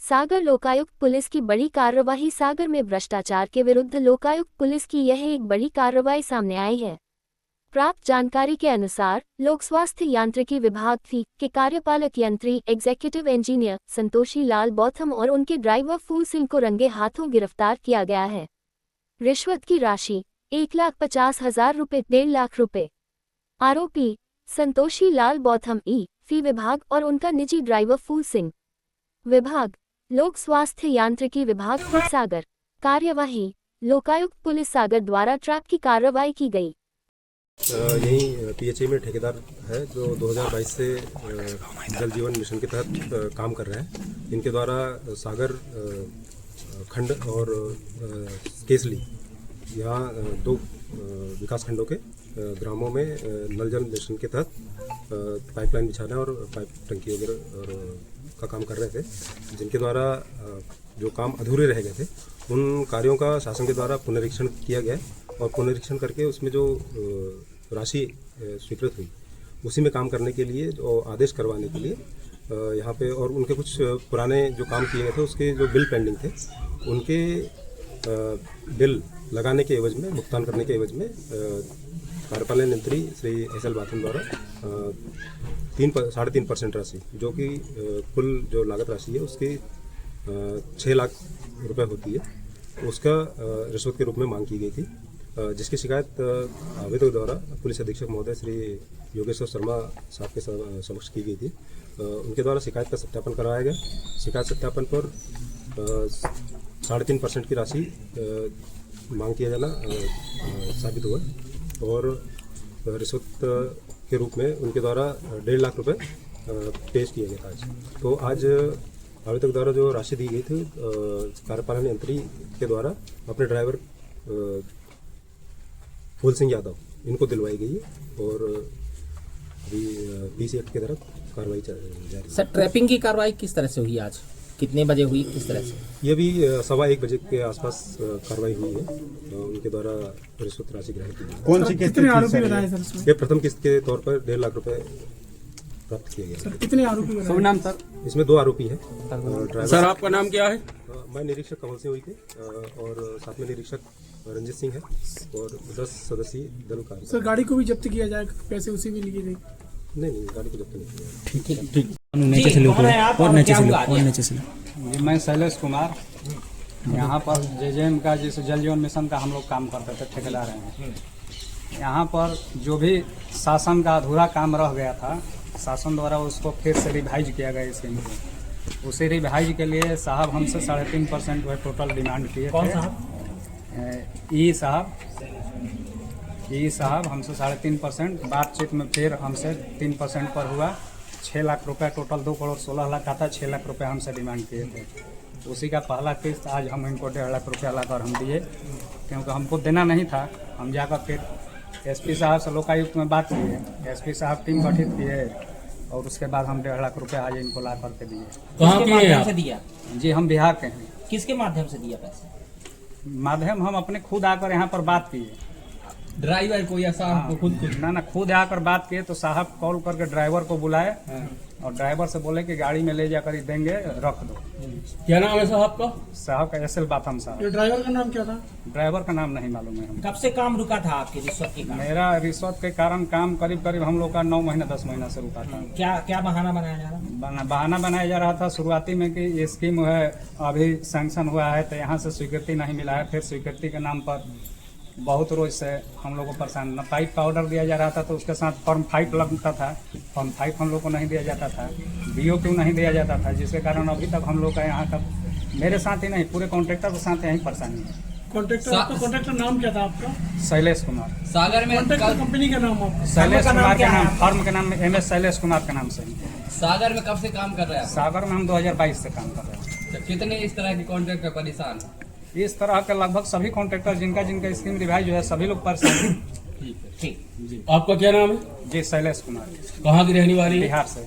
सागर Lokayukta police की बड़ी कार्रवाई। सागर में भ्रष्टाचार के विरुद्ध लोकायुक्त पुलिस की यह एक बड़ी कार्रवाई सामने आई है। प्राप्त जानकारी के अनुसार लोक स्वास्थ्य यांत्रिकी विभाग फी के कार्यपालक यंत्री एग्जीक्यूटिव इंजीनियर संतोषी लाल बौथम और उनके ड्राइवर फूल सिंह को रंगे हाथों गिरफ्तार किया गया है। रिश्वत की राशि 1,50,000 रुपये, 1.5 लाख रुपये। आरोपी संतोषी लाल बौथम फी विभाग और उनका निजी ड्राइवर फूल सिंह। विभाग लोक स्वास्थ्य यांत्रिकी विभाग सागर। कार्यवाही लोकायुक्त पुलिस सागर द्वारा ट्रैप की कार्रवाई की गई। यही पीएचई में ठेकेदार है जो 2022 से जल जीवन मिशन के तहत काम कर रहे हैं। इनके द्वारा सागर खंड और केसली यहाँ 2 विकास खंडों के ग्रामों में नल जल मिशन के तहत पाइपलाइन बिछाना और पाइप टंकी वगैरह का काम कर रहे थे, जिनके द्वारा जो काम अधूरे रह गए थे उन कार्यों का शासन के द्वारा पुनरीक्षण किया गया और पुनरीक्षण करके उसमें जो राशि स्वीकृत हुई उसी में काम करने के लिए जो आदेश करवाने के लिए यहाँ पे और उनके कुछ पुराने जो काम किए गए थे उसके जो बिल पेंडिंग थे उनके बिल लगाने के एवज में, भुगतान करने के एवज में कार्यपालन यंत्री श्री एस.एल. बाथम द्वारा 3.5% राशि जो कि कुल जो लागत राशि है उसकी 6 लाख रुपए होती है, उसका रिश्वत के रूप में मांग की गई थी, जिसकी शिकायत आवेदक द्वारा पुलिस अधीक्षक महोदय श्री योगेश्वर शर्मा साहब के समक्ष की गई थी। उनके द्वारा शिकायत का सत्यापन करवाया गया। शिकायत सत्यापन पर 3.5% की राशि मांग किया जाना साबित हुआ और रिश्वत के रूप में उनके द्वारा 1.5 लाख रुपए पेश किया गया था आज। तो आज आवेदक द्वारा जो राशि दी गई थी कार्यपालन यंत्री के द्वारा अपने ड्राइवर फूल सिंह यादव इनको दिलवाई गई है और अभी पीसी एक्ट के तहत कार्रवाई जारी है। सर, ट्रैपिंग की कार्रवाई किस तरह से हुई, आज कितने बजे हुई, किस तरह से? ये भी 1:15 बजे के आसपास कार्रवाई हुई है। उनके द्वारा रिश्वत राशि ग्रहण की गई। कौन सी किस्त आरोपी बताए सर इसमें? ये प्रथम किस्त के तौर पर 1.5 लाख रुपए प्राप्त किए गए। सर कितने आरोपी बताए? शुभ नाम सर? इसमें 2 आरोपी हैं। सर आपका नाम क्या है? मैं निरीक्षक कमल सिंह हुई थे और साथ में निरीक्षक रंजित सिंह है और 10 सदस्यीय दल का। सर गाड़ी को भी जब्त किया जाए, पैसे उसी में लिए गए? नहीं, गाड़ी को जब्त नहीं किया। ठीक। मैं शैलेश कुमार, यहाँ पर जेजेएम का जिस जल जीवन मिशन का हम लोग काम करते थे, ठेकेदार हैं। यहाँ पर जो भी शासन का अधूरा काम रह गया था, शासन द्वारा उसको फिर से रिवाइज किया गया स्कीम को। उसी रिवाइज के लिए साहब हमसे 3.5% जो है टोटल डिमांड किए थे। ई साहब हमसे 3.5%, बातचीत में फिर हमसे 3% पर हुआ। 6 लाख रुपए टोटल 2 करोड़ 16 लाख का था, 6 लाख रुपए हमसे डिमांड किए थे। उसी का पहला किस्त आज हम इनको 1.5 लाख रुपया लाकर हम दिए, क्योंकि हमको देना नहीं था। हम जाकर फिर एसपी साहब से लोकायुक्त में बात किए, एसपी साहब टीम गठित किए और उसके बाद हम 1.5 लाख रुपया आज इनको ला करके दिए। कहाँ के माध्यम से दिया? जी हम बिहार के हैं। किसके माध्यम से दिया पैसे? माध्यम हम अपने खुद आकर यहाँ पर बात किए। ड्राइवर को या साहब को? खुद ना खुद आकर बात किए तो साहब कॉल करके ड्राइवर को बुलाए और ड्राइवर से बोले कि गाड़ी में ले जाकर ही देंगे, रख दो। क्या नाम है साहब का? साहब का एस.एल. बाथम साहब। ये ड्राइवर का नाम क्या था? ड्राइवर का नाम नहीं मालूम है हमको। कब से काम रुका था आपके रिश्वत के कारण? मेरा रिश्वत के कारण काम करीब हम लोग का 9 महीना 10 महीना से रुका था। क्या बहाना बनाया जा रहा? बहाना बनाया जा रहा था शुरुआती में कि ये स्कीम है अभी सैंक्शन हुआ है तो यहाँ से स्वीकृति नहीं मिला है। फिर स्वीकृति के नाम पर बहुत रोज से हम लोग को परेशान, न पाइप का ऑर्डर दिया जा रहा था तो उसके साथ फॉर्म 5 लगता था, फॉर्म 5 हम लोग को नहीं दिया जाता था, BOQ नहीं दिया जाता था, जिसके कारण अभी तक हम लोग का यहाँ का, मेरे साथ ही नहीं पूरे कॉन्ट्रैक्टर के साथ यही परेशानी है। कॉन्ट्रैक्टर नाम क्या था आपका? शैलेश कुमार। सागर में कंपनी का नाम आपका? शैलेश कुमार के नाम, फर्म के नाम MS शैलेश कुमार के नाम से। सागर में कब से काम कर रहे हैं? सागर में हम 2022 से काम कर रहे हैं। तो कितने इस तरह के कॉन्ट्रैक्ट पे परेशान? इस तरह के लगभग सभी कॉन्ट्रैक्टर जिनका स्कीम रिवाइज जो है सभी लोग परेशान हैं। ठीक। आपका क्या नाम है? जी शैलेश कुमार। कहाँ की रहने वाली है? बिहार से।